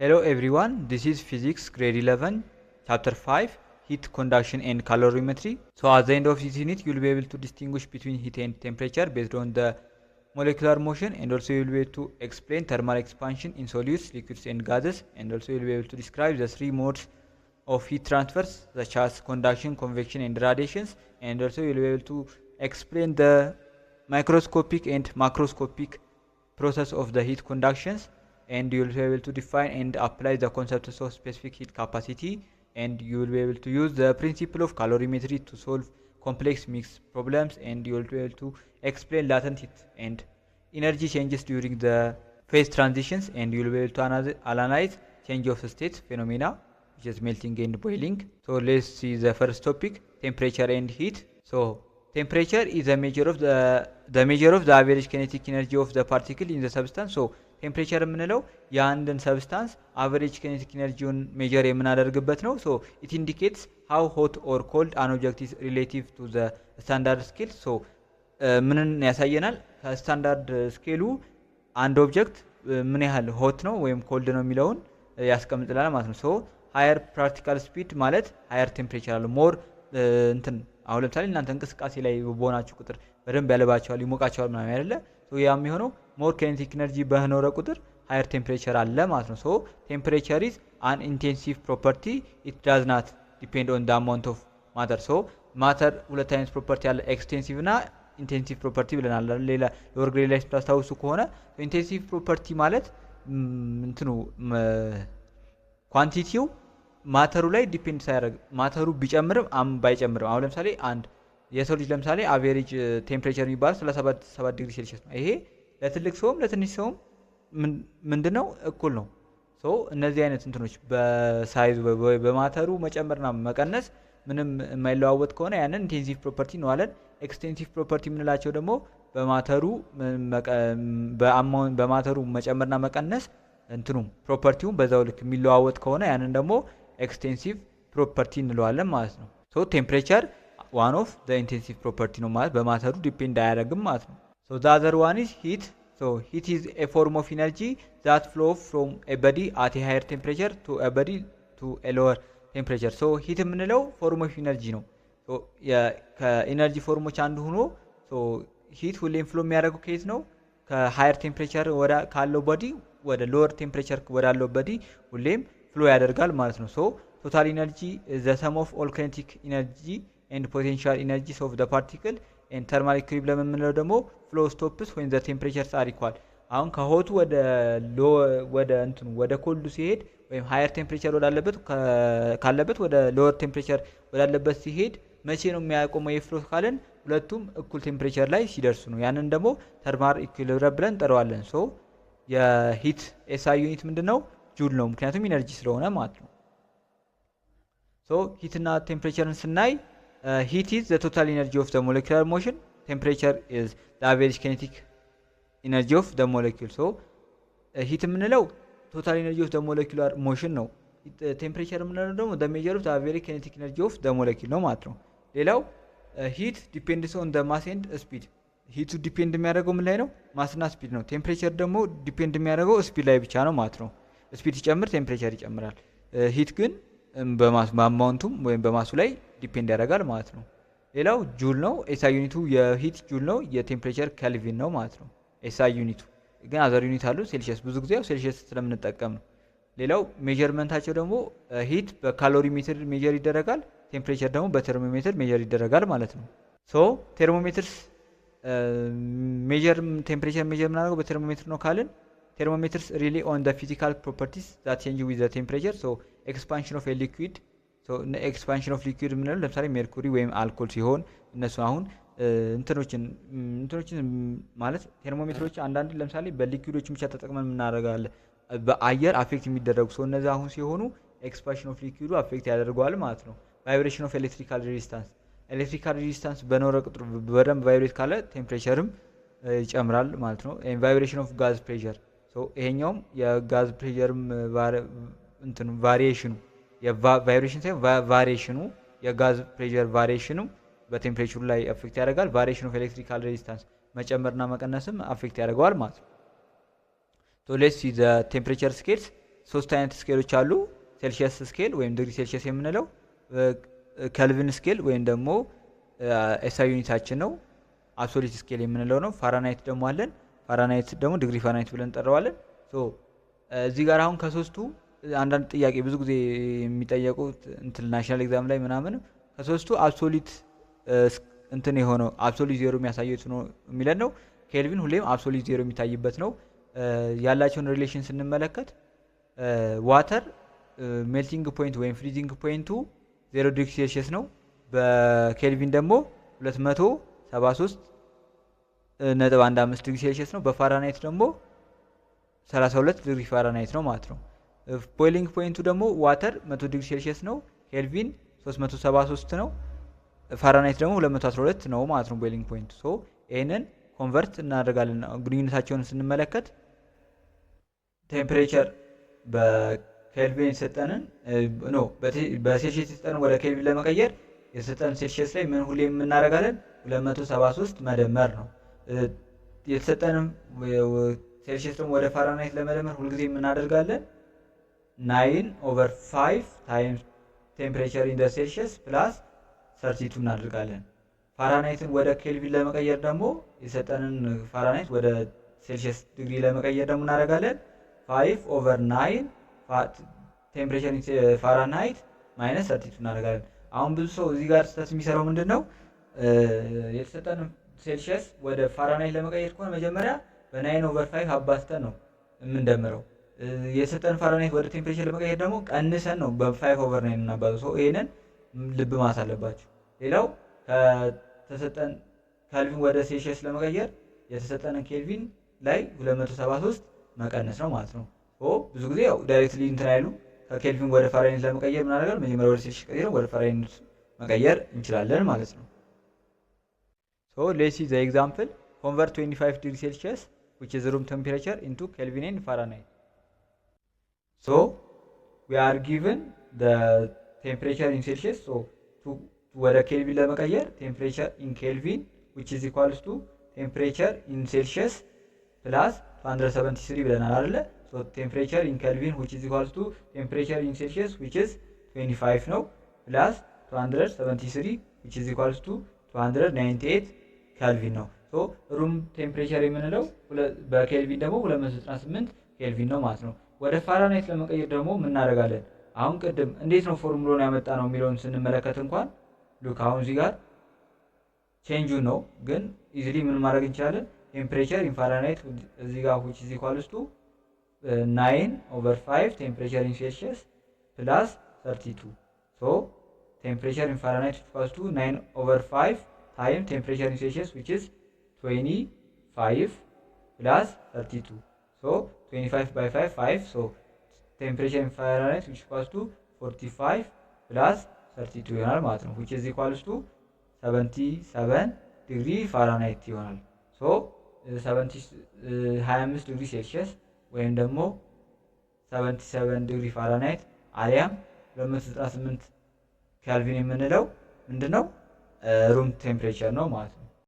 Hello everyone, this is Physics Grade 11, Chapter 5, Heat, Conduction and Calorimetry. So at the end of this unit, you will be able to distinguish between heat and temperature based on the molecular motion, and also you will be able to explain thermal expansion in solids, liquids and gases, and also you will be able to describe the three modes of heat transfers such as conduction, convection and radiations, and also you will be able to explain the microscopic and macroscopic process of the heat conductions, and you will be able to define and apply the concepts of specific heat capacity, and you will be able to use the principle of calorimetry to solve complex mixed problems, and you will be able to explain latent heat and energy changes during the phase transitions, and you will be able to analyze change of state phenomena, which is melting and boiling. So let's see the first topic, temperature and heat. So temperature is a measure of the average kinetic energy of the particle in the substance. So ቴምፕሬቸር የምንለው የአንድን ሰብስታንስ አቨሬጅ ኪኔቲክ ኤነርጂውን ሜጀር የምናደርግበት ነው። ሶ ኢት ኢንዲኬትስ ሃው ሆት ኦር ኮልድ አን ኦብጀክት ኢዝ ሪሌቲቭ ቱ ዘ ስታንዳርድ ስኬል። ሶ ምንን ያሳየናል? ከስታንዳርድ ስኬሉ አንድ ኦብጀክት ምን ያህል ሆት ነው ወይም ኮልድ ነው የሚለውን ያስቀምጥልናል ማለት ነው። ሶ ሃየር ፕራክቲካል ስፒድ ማለት ሃየር ቴምፕሬቸር አለ። ሞር እንትን አሁን ለምሳሌ እናንተ እንቅስቃሴ ላይ በሆናችሁ ቁጥር በደንብ ያለባቸዋል ይሞቃቸዋል ምናምን አይደለ? ሶ ያ የሚሆነው ሞር ኬኔቲክ ኤነርጂ በኖረ ቁጥር ሃየር ቴምፕሬቸር አለ ማለት ነው። ሶ ቴምፕሬቸር ኢዝ አን ኢንቴንሲቭ ፕሮፐርቲ ኢት ዳዝ ናት ዲፔንድ ኦን ደ አማውንት ኦፍ ማተር። ሶ ማተር ሁለት አይነት ፕሮፐርቲ አለ፣ ኤክስቴንሲቭ እና ኢንቴንሲቭ ፕሮፐርቲ ብለናል። ሌላ ሎወር ግሬድ ላይ ስታስታውሱ ከሆነ ኢንቴንሲቭ ፕሮፐርቲ ማለት እንትኑ ኳንቲቲው ማተሩ ላይ ዲፔንድ ሳያደርግ ማተሩ ቢጨምርም ባይጨምርም፣ አሁን ለምሳሌ አንድ የሰው ልጅ ለምሳሌ አቬሬጅ ቴምፕሬቸር የሚባለው 37 ዲግሪ ሴልሺየስ ነው። ይሄ ለትልቅ ሰውም ለትንሽ ሰውም ምንድነው እኩል ነው። ሶ እነዚህ አይነት እንትኖች በሳይዝ በማተሩ መጨመርና መቀነስ ምንም የማይለዋወጥ ከሆነ ያንን ኢንቴንሲቭ ፕሮፐርቲ ነው አለን። ኤክስቴንሲቭ ፕሮፐርቲ የምንላቸው ደግሞ በማተሩ መጨመርና መቀነስ እንትኑ ፕሮፐርቲውን በዛው ልክ የሚለዋወጥ ከሆነ ያንን ደግሞ ኤክስቴንሲቭ ፕሮፐርቲ እንለዋለን ማለት ነው። ሶ ቴምፕሬቸር ዋን ኦፍ ዘ ኢንቴንሲቭ ፕሮፐርቲ ነው ማለት በማተሩ ዲፔንድ አያደርግም ማለት ነው። So the other one is heat. So heat is a form of energy that flows from a body at a higher temperature to a body to a lower temperature. So heat የምንለው ፎርም ኦፍ ኢነርጂ ነው። ሶ ከኢነርጂ ፎርሞች አንዱ ሆኖ ሶ ሂት ሁሌም ፍሎ የሚያደርገው ከየት ነው? ከሃየር ቴምፕሬቸር ካለው ቦዲ ወደ ሎወር ቴምፕሬቸር ወዳለው ቦዲ ሁሌም ፍሎ ያደርጋል ማለት ነው። ሶ ቶታል ኢነርጂ ዘ ሰም ኦፍ ኦል ካይኔቲክ ኢነርጂ ኤንድ ፖቴንሻል ኢነርጂስ ኦፍ ዘ ፓርቲክል ኤንድ ተርማል ኢኩሊብሪየም የምንለው ደግሞ ፍሎ ስቶፕስ ወይም ዘ ቴምፕሬቸርስ አር ኢኳል። አሁን ከሆቱ ወደ ኮልዱ ሲሄድ ወይም ሃየር ቴምፕሬቸር ወዳለበት ካለበት ወደ ሎወር ቴምፕሬቸር ወዳለበት ሲሄድ መቼ ነው የሚያቆመው የፍሎ ካለን ሁለቱም እኩል ቴምፕሬቸር ላይ ሲደርሱ ነው። ያንን ደግሞ ተርማል ኢኩሊብሪየም ብለን እንጠራዋለን። ሶ የሂት ኤስአይ ዩኒት ምንድነው? ጁል ነው፣ ምክንያቱም ኢነርጂ ስለሆነ ማለት ነው። ሶ ሂትና ቴምፕሬቸርን ስናይ heat is the total energy of the molecular motion, temperature is the average kinetic energy of the molecule. So heat የምንለው total energy of the molecular motion ነው። temperature የምንለው ደግሞ the measure of the average kinetic energy of the molecule ነው ማለት ነው። ሌላው heat depends on the mass and speed. ሂቱ ዲፔንድ የሚያደርገው ምን ላይ ነው? ማስና ስፒድ ነው። ቴምፕሬቸር ደግሞ ዲፔንድ የሚያደርገው ስፒድ ላይ ብቻ ነው ማለት ነው። ስፒድ ሲጨምር ቴምፕሬቸር ይጨምራል። ሂት ግን በአማውንቱም ወይም በማሱ ላይ ዲፔንድ ያደርጋል ማለት ነው። ሌላው ጁል ነው። ኤስአይ ዩኒቱ የሂት ጁል ነው፣ የቴምፕሬቸር ኬልቪን ነው ማለት ነው። ኤስአይ ዩኒቱ ግን አዘር ዩኒት አሉ፣ ሴልሺየስ ብዙ ጊዜ ያው ሴልሺየስ ስለምንጠቀም ነው። ሌላው ሜዠርመንታቸው ደግሞ ሂት በካሎሪሜትር ሜዠር ይደረጋል፣ ቴምፕሬቸር ደግሞ በቴርሞሜትር ሜዠር ይደረጋል ማለት ነው። ሶ ቴርሞሜትርስ ቴምፕሬቸር ሜዠር የምናደርገው በቴርሞሜትር ነው ካልን thermometers rely on the physical properties that change with the temperature. So expansion of a liquid, so expansion of liquid ምንለው ለምሳሌ ሜርኩሪ ወይም አልኮል ሲሆን እነሱ አሁን እንትኖችን ማለት ቴርሞሜትሮች አንዳንድ ለምሳሌ በሊኩዊዶች ብቻ ተጠቅመን እናደርጋለን በአየር አፌክት የሚደረጉ ሰው እነዛ አሁን ሲሆኑ ኤክስፓንሽን ኦፍ ሊኩዊዱ አፌክት ያደርገዋል ማለት ነው። ቫይብሬሽን ኦፍ ኤሌክትሪካል ሬዚስታንስ በኖረ ቁጥር በደንብ ቫይብሬት ካለ ቴምፕሬቸርም ይጨምራል ማለት ነው። ቫይብሬሽን ኦፍ ጋዝ ፕሬሸር ይሄኛውም የጋዝ ፕሬሸርም ቫሪዬሽኑ የቫይብሬሽን ሳይሆን ቫሪዬሽኑ የጋዝ ፕሬሸር ቫሪዬሽኑ በቴምፕሬቸሩ ላይ አፌክት ያደርጋል። ቫሪዬሽን ኦፍ ኤሌክትሪካል ሬዚስታንስ መጨመርና መቀነስም አፌክት ያደርገዋል ማለት ነው። ሶ ሌትስ ሲ ዘ ቴምፕሬቸር ስኬልስ። ሶስት አይነት ስኬሎች አሉ። ሴልሺየስ ስኬል ወይም ዲግሪ ሴልሺየስ የምንለው፣ ከልቪን ስኬል ወይም ደግሞ ኤስአይ ዩኒታችን ነው። አብሶሉት ስኬል የምንለው ነው። ፋራናይት ደግሞ አለን። ፋራናይት ደግሞ ዲግሪ ፋራናይት ብለን እንጠራዋለን። እዚህ ጋር አሁን ከሶስቱ አንዳንድ ጥያቄ ብዙ ጊዜ የሚጠየቁት እንትን ናሽናል ኤግዛም ላይ ምናምን ከሶስቱ አብሶሉት እንትን የሆነው አብሶሉት ዜሮ የሚያሳየው ነው የሚለን ነው። ኬልቪን ሁሌም አብሶሉት ዜሮ የሚታይበት ነው። ያላቸውን ሪሌሽን ስንመለከት ዋተር ሜልቲንግ ፖይንት ወይም ፍሪዚንግ ፖይንቱ 0 ዲግሪ ሴልሺየስ ነው። በኬልቪን ደግሞ 273.15 ዲግሪ ሴልሺየስ ነው። በፋራናይት ደግሞ 32 ዲግሪ ፋራናይት ነው ማለት ነው። ቦይሊንግ ፖይንቱ ደግሞ ዋተር 100 ዲግሪ ሴልሺየስ ነው። ኬልቪን 373 ነው። ፋራናይት ደግሞ 212 ነው ማለት ነው ቦይሊንግ ፖይንቱ። ይህንን ኮንቨርት እናደርጋለን። ግንኙነታቸውን ስንመለከት ቴምፕሬቸር በኬልቪን የሰጠንን በሴልሺየስ የሰጠንን ወደ ኬልቪን ለመቀየር የሰጠን ሴልሺየስ ላይ ምን ሁሌ የምናደርጋለን 273 መደመር ነው። የተሰጠንም ሴልሺየስ ደግሞ ወደ ፋራናይት ለመደመር ሁልጊዜ የምናደርጋለን 9/5 ታይምስ ቴምፕሬቸር ኢን ሴልሺየስ ፕላስ 32 እናደርጋለን። ፋራናይትን ወደ ኬልቪን ለመቀየር ደግሞ የሰጠንን ፋራናይት ወደ ሴልሺየስ ዲግሪ ለመቀየር ደግሞ እናደርጋለን 5/9 ቴምፕሬቸር ኢን ፋራናይት ማይነስ 32 እናደርጋለን። አሁን ብዙ ሰው እዚህ ጋር ስህተት የሚሰራው ምንድን ነው? የተሰጠንን ሴልሺየስ ወደ ፋራናይት ለመቀየር ከሆነ መጀመሪያ በ9/5 አባዝተን ነው የምንደምረው። የሰጠን ፋራናይት ወደ ቴምፕሬቸር ለመቀየር ደግሞ ቀንሰን ነው በ5/9 እናባዘው። ይሄንን ልብ ማለት አለባችሁ። ሌላው ከተሰጠን ኬልቪን ወደ ሴልሺየስ ለመቀየር የተሰጠንን ኬልቪን ላይ 273 መቀነስ ነው ማለት ነው። ብዙ ጊዜ ያው ዳይሬክትሊ እንትን አይሉ ከኬልቪን ወደ ፋራናይት ለመቀየር ምን አደረጋል? መጀመሪያ ወደ ሴልሺየስ ቀይረን ወደ ፋራናይት መቀየር እንችላለን ማለት ነው። ሌትስ ሲ ዘ ኤግዛምፕል ኮንቨርት 25 ዲግሪ ሴልሺየስ which is room temperature into Kelvin and Fahrenheit. So we are given the temperature in Celsius. So ወደ ኬልቪን ለመቀየር ቴምፕሬቸር ኢን ኬልቪን which is equals to temperature in Celsius plus 273 ብለናል አይደለ? So temperature in Kelvin which is equals to temperature in Celsius which is 25 ነው plus 273 which is equals to 298 ኬልቪን ነው። ሩም ቴምፕሬቸር የምንለው በኬልቪን ደግሞ 298 ኬልቪን ነው ማለት ነው። ወደ ፋራናይት ለመቀየር ደግሞ ምን እናደርጋለን? አሁን ቅድም እንዴት ነው ፎርሙላውን ያመጣ ነው የሚለውን ስንመለከት እንኳን ሉክ አሁን እዚህ ጋር ቼንጁን ነው ግን ኢዚሊ ምን ማድረግ እንችላለን? ቴምፕሬቸር ኢን ፋራናይት እዚህ ጋር which is equals to 9/5 ቴምፕሬቸር ኢን ሴልሺየስ ፕላስ 32 so ቴምፕሬቸር ኢን ፋራናይት equals to 9/5 ታይም ቴምፕሬቸር ኢን ሴልሺየስ which is 25 plus 32 so 25 by 5 so temperature in Fahrenheit which equals to 45 plus 32 ይሆናል ማለት ነው which is equals to 77 ዲግሪ ፋራናይት ይሆናል። so 25 ዲግሪ ሴልሺየስ ወይም ደግሞ 77 ዲግሪ ፋራናይት አሊያም 298 ኬልቪን የምንለው ምንድነው ሩም ቴምፕሬቸር ነው ማለት ነው።